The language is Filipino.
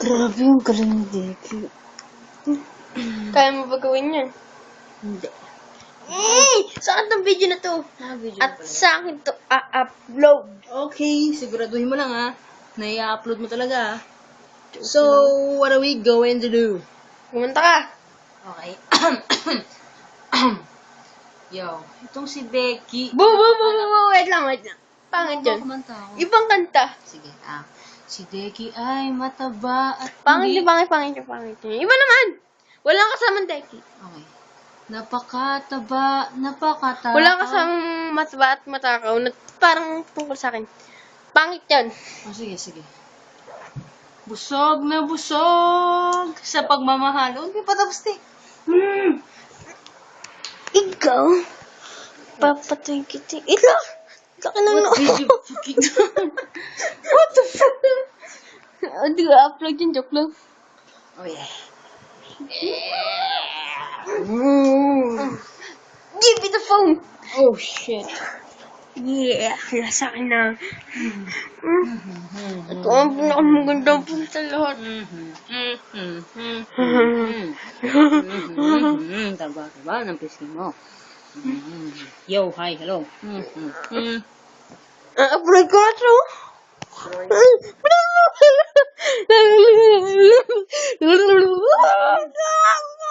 Grabe yung galing ni Deki. Kaya mo ba gawin yan? Hindi. Sa akin tong video na to. Video At sa akin to upload. Okay, siguraduhin mo lang ha. Na i-upload mo talaga ha. So, what are we going to do? Kumanta ka. Okay. Yo, itong si Deki. Wait lang. Pangit yun. Kumanta ako. Ibang kanta. Sige, si Deki ay mataba at Pangit hindi... yun. Iba naman. Walang kasamang Deki. Okay. Napakataba. Walang kasamang mataba at matakaw na parang tungkol sa akin. Pangit yan. Oh, sige. Busog na busog sa pagmamahal. Hindi pa tapos Ikaw? Papatuloy kita. Ito! Laki ng What noo. did you fucking do? What the fuck? Hindi ko upload yung joke lang. Oh, yeah. Give me the phone. Oh, shit. Yeah, nasa akin na. Ito ang pinakamagandang phone sa lahat. Taba ng pisngi mo. Yo, hi, hello. Upload ko na ito.